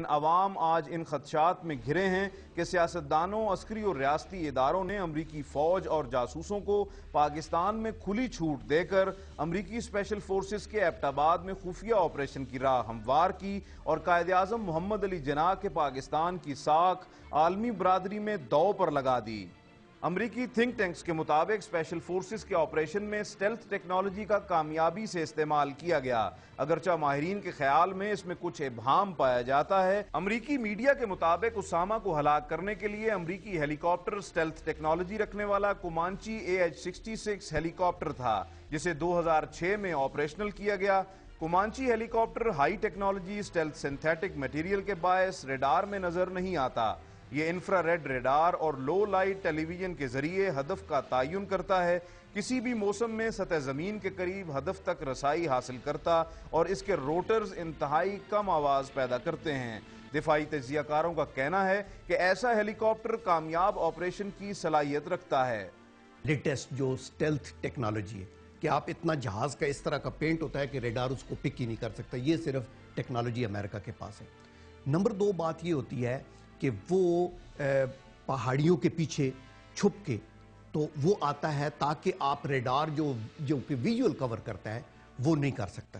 عوام آج ان خدشات میں گھرے ہیں کہ سیاستدانوں، عسکری اور ریاستی اداروں نے امریکی فوج اور جاسوسوں کو پاکستان میں کھلی چھوٹ دے کر امریکی اسپیشل فورسز کے ایبٹ آباد میں خفیہ آپریشن کی راہ ہموار کی اور قائد اعظم محمد علی جناح کے پاکستان کی ساکھ عالمی برادری میں دو پر لگا دی۔ امریکی تھنک ٹینکس کے مطابق اسپیشل فورسز کے آپریشن میں اسٹیلتھ ٹیکنالوجی کا کامیابی سے استعمال کیا گیا، اگرچہ ماہرین کے خیال میں اس میں کچھ ابہام پایا جاتا ہے۔ امریکی میڈیا کے مطابق اسامہ کو ہلاک کرنے کے لیے امریکی ہیلی کاپٹر اسٹیلتھ ٹیکنالوجی رکھنے والا کومانچی AH-66 ہیلی کاپٹر تھا، جسے 2006 میں آپریشنل کیا گیا۔ Comanche helicopter high technology stealth synthetic material کے باعث ریڈار میں نظر نہیں آتا۔ یہ انفرا ریڈ ریڈار اور لو لائٹ ٹیلی ویژن کے ذریعے ہدف کا تعین کرتا ہے، کسی بھی موسم میں سطح زمین کے قریب ہدف تک رسائی حاصل کرتا اور اس کے روٹرز انتہائی کم آواز پیدا کرتے ہیں۔ دفاعی تجزیہ کاروں کا کہنا ہے کہ ایسا ہیلی کاپٹر کامیاب آپریشن کی صلاحیت رکھتا ہے۔ لیٹسٹ جو اسٹیلتھ ٹیکنالوجی ہے کہ آپ اتنا جہاز کا اس طرح کا پینٹ ہوتا ہے کہ ریڈار اس کو پک ہی نہیں کر سکتا، یہ صرف ٹیکنالوجی امریکہ کے پاس ہے۔ نمبر 2 بات یہ ہوتی ہے کہ وہ پہاڑیوں کے پیچھے چھپ کے تو وہ آتا ہے تاکہ آپ ریڈار جو کہ ویژول کور کرتا ہے وہ نہیں کر سکتا،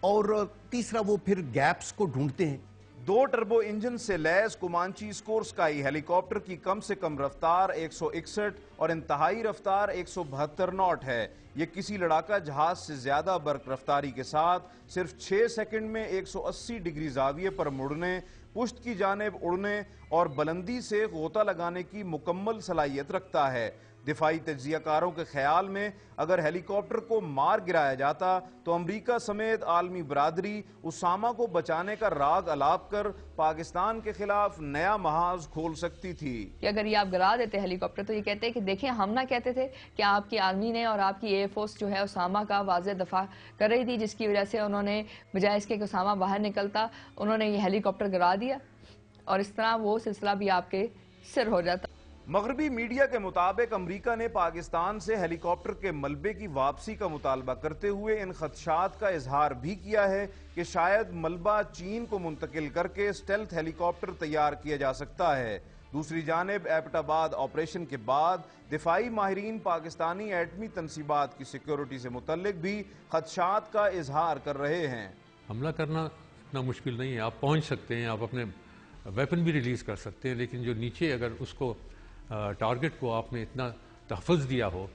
اور تیسرا وہ پھر گیپس کو ڈھونڈتے ہیں۔ 2 ٹربو انجن سے لیس کومانچی اسکور اسکائی ہیلی کاپٹر کی کم سے کم رفتار 161 اور انتہائی رفتار 172 ناٹ ہے۔ یہ کسی لڑاکا جہاز سے زیادہ برق رفتاری کے ساتھ صرف 6 سیکنڈ میں 180 ڈگری زاویے پر مڑنے، پشت کی جانب اڑنے اور بلندی سے غوطہ لگانے کی مکمل صلاحیت رکھتا ہے۔ دفاعی تجزیہ کاروں کے خیال میں اگر ہیلی کاپٹر کو مار گرایا جاتا تو امریکہ سمیت عالمی برادری اسامہ کو بچانے کا راگ الاپ کر پاکستان کے خلاف نیا محاذ کھول سکتی تھی۔ کہ اگر یہ آپ گرا دیتے ہیلی کاپٹر تو یہ کہتے ہیں کہ دیکھیں ہم نہ کہتے تھے کہ آپ کی آرمی نے اور آپ کی ایئر فورس جو ہے اسامہ کا واضح دفاع کر رہی تھی، جس کی وجہ سے انہوں نے بجائے اس کے کہ اسامہ باہر نکلتا انہوں نے یہ ہیلی کاپٹر گرا دیا اور اس طرح وہ سلسلہ بھی آپ کے سر ہو جاتا۔ مغربی میڈیا کے مطابق امریکہ نے پاکستان سے ہیلی کاپٹر کے ملبے کی واپسی کا مطالبہ کرتے ہوئے ان خدشات کا اظہار بھی کیا ہے کہ شاید ملبہ چین کو منتقل کر کے اسٹیلتھ ہیلی کاپٹر تیار کیا جا سکتا ہے۔ دوسری جانب ایبٹ آباد آپریشن کے بعد دفاعی ماہرین پاکستانی ایٹمی تنصیبات کی سیکیورٹی سے متعلق بھی خدشات کا اظہار کر رہے ہیں۔ حملہ کرنا اتنا مشکل نہیں ہے، آپ پہنچ سکتے ہیں، آپ اپنے ویپن بھی ریلیز کر سکتے ہیں، لیکن جو نیچے اگر اس کو ٹارگٹ کو آپ نے اتنا تحفظ دیا ہو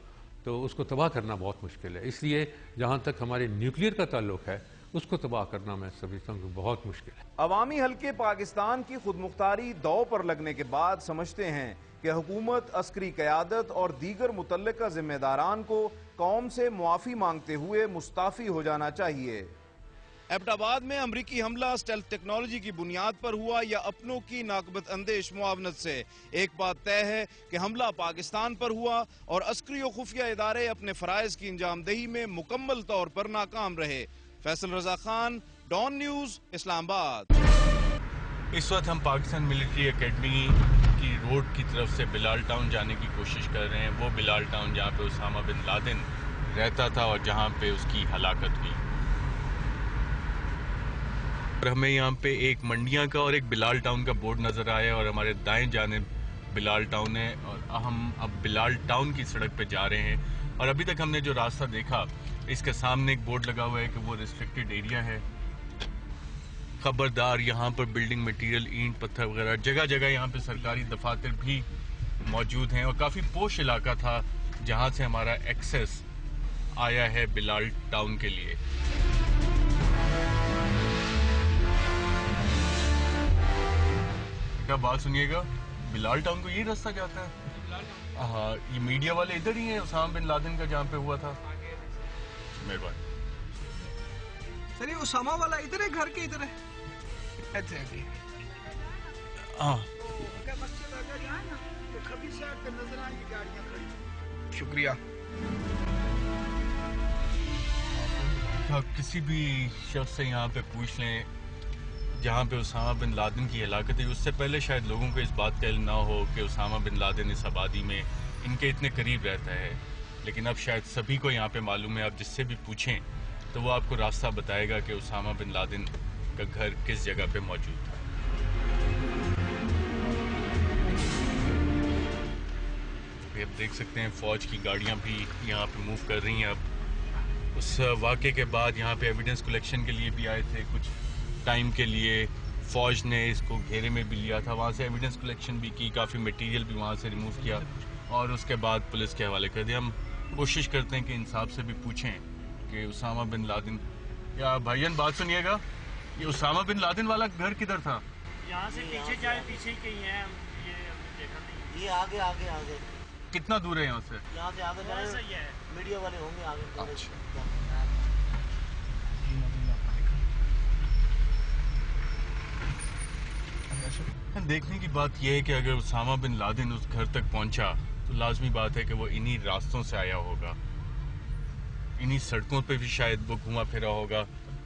تو اس کو تباہ کرنا بہت مشکل ہے۔ اس لیے جہاں تک ہمارے نیوکلیئر کا تعلق ہے اس کو تباہ کرنا میں سمجھتا ہوں کہ بہت مشکل ہے۔ عوامی حلقے پاکستان کی خود مختاری دو پر لگنے کے بعد سمجھتے ہیں کہ حکومت، عسکری قیادت اور دیگر متعلقہ ذمہ داران کو قوم سے معافی مانگتے ہوئے مستعفی ہو جانا چاہیے۔ ایبٹ آباد میں امریکی حملہ اسٹیلتھ ٹیکنالوجی کی بنیاد پر ہوا یا اپنوں کی ناقبت اندیش معاونت سے؟ ایک بات طے ہے کہ حملہ پاکستان پر ہوا اور عسکری و خفیہ ادارے اپنے فرائض کی انجام دہی میں مکمل طور پر ناکام رہے۔ فیصل رضا خان، ڈان نیوز، اسلام آباد۔ اس وقت ہم پاکستان ملٹری اکیڈمی کی روڈ کی طرف سے بلال ٹاؤن جانے کی کوشش کر رہے ہیں، وہ بلال ٹاؤن جہاں پہ اسامہ بن لادن رہتا تھا اور جہاں پہ اس کی ہلاکت ہوئی۔ اور ہمیں یہاں پہ ایک منڈیاں کا اور ایک بلال ٹاؤن کا بورڈ نظر آیا اور ہمارے دائیں جانب بلال ٹاؤن ہے اور ہم اب بلال ٹاؤن کی سڑک پہ جا رہے ہیں، اور ابھی تک ہم نے جو راستہ دیکھا اس کے سامنے ایک بورڈ لگا ہوا ہے کہ وہ ریسٹرکٹڈ ایریا ہے، خبردار یہاں پر بلڈنگ مٹیریل، اینٹ پتھر وغیرہ جگہ جگہ یہاں پہ سرکاری دفاتر بھی موجود ہیں، اور کافی پوش علاقہ تھا جہاں سے ہمارا ایکسیس آیا ہے بلال ٹاؤن کے لیے۔ کیا بات سنیے گا، بلال ٹاؤن کو یہی راستہ جاتا ہے؟ ہاں، یہ میڈیا والے ادھر ہی ہیں اسامہ بن لادن کا جہاں پہ ہوا تھا؟ مہربانی سر، یہ اسامہ والا ادھر ہے، گھر کے ادھر ہے؟ ہاں، شکریہ۔ آپ کسی بھی شخص سے یہاں پہ پوچھ لیں جہاں پہ اسامہ بن لادن کی ہلاکت ہے، اس سے پہلے شاید لوگوں کو اس بات کا علم نہ ہو کہ اسامہ بن لادن اس آبادی میں ان کے اتنے قریب رہتا ہے، لیکن اب شاید سبھی کو یہاں پہ معلوم ہے۔ آپ جس سے بھی پوچھیں تو وہ آپ کو راستہ بتائے گا کہ اسامہ بن لادن کا گھر کس جگہ پہ موجود تھا۔ پہ اب دیکھ سکتے ہیں فوج کی گاڑیاں بھی یہاں پہ موو کر رہی ہیں. اب اس واقعے کے بعد یہاں پہ ایویڈنس کلیکشن کے لیے بھی آئے تھے کچھ ٹائم کے لیے. فوج نے اس کو گھیرے میں بھی لیا تھا, وہاں سے ایویڈنس کلیکشن بھی کی, کافی مٹیریل بھی وہاں سے ریموو کیا اور اس کے بعد پولیس کے حوالے کر دیا. ہم کوشش کرتے ہیں کہ انصاف سے بھی پوچھیں کہ اسامہ بن لادن, یا بھائی جان بات سنیے گا, یہ اسامہ بن لادن والا گھر کدھر تھا؟ یہاں سے پیچھے جائے, پیچھے ہی کہیں ہے, یہ ہم نے دیکھا نہیں. یہ آگے آگے آگے کتنا دور ہے یہاں سے؟ یہاں سے آگے جائیں, صحیح ہے. میڈیا والے ہوں گے آگے. دیکھنے کی بات یہ ہے کہ اگر اسامہ بن لادن اس گھر تک پہنچا تو لازمی بات ہے کہ وہ انہی راستوں سے آیا ہوگا, انہی سڑکوں پہ بھی شاید وہ گھوما پھرا ہوگا.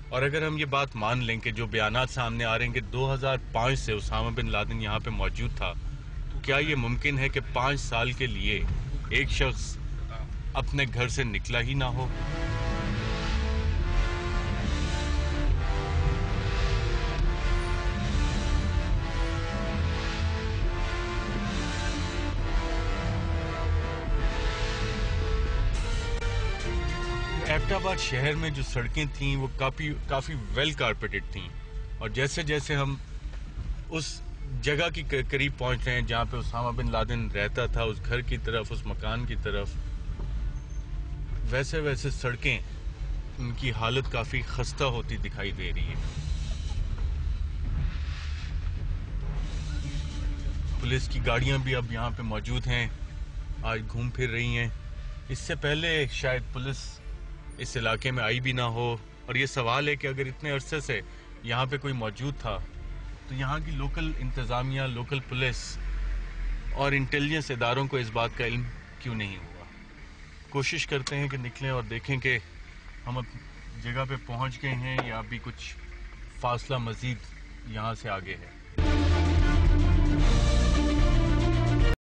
اور اگر ہم یہ بات مان لیں کہ جو بیانات سامنے آ رہے ہیں کہ 2005 سے اسامہ بن لادن یہاں پہ موجود تھا, تو کیا یہ ممکن ہے کہ 5 سال کے لیے ایک شخص اپنے گھر سے نکلا ہی نہ ہو؟ ایبٹ آباد شہر میں جو سڑکیں تھیں وہ کافی ویل کارپیٹڈ تھیں, اور جیسے جیسے ہم اس جگہ کی قریب پہنچ رہے ہیں جہاں پہ اسامہ بن لادن رہتا تھا, اس گھر کی طرف, اس مکان کی طرف, ویسے ویسے سڑکیں ان کی حالت کافی خستہ ہوتی دکھائی دے رہی ہے. پولیس کی گاڑیاں بھی اب یہاں پہ موجود ہیں, آج گھوم پھر رہی ہیں. اس سے پہلے شاید پولیس اس علاقے میں آئی بھی نہ ہو, اور یہ سوال ہے کہ اگر اتنے عرصے سے یہاں پہ کوئی موجود تھا تو یہاں کی لوکل انتظامیہ, لوکل پولیس اور انٹیلیجنس اداروں کو اس بات کا علم کیوں نہیں ہوا. کوشش کرتے ہیں کہ نکلیں اور دیکھیں کہ ہم اب جگہ پہ پہنچ گئے ہیں یا ابھی کچھ فاصلہ مزید یہاں سے آگے ہے.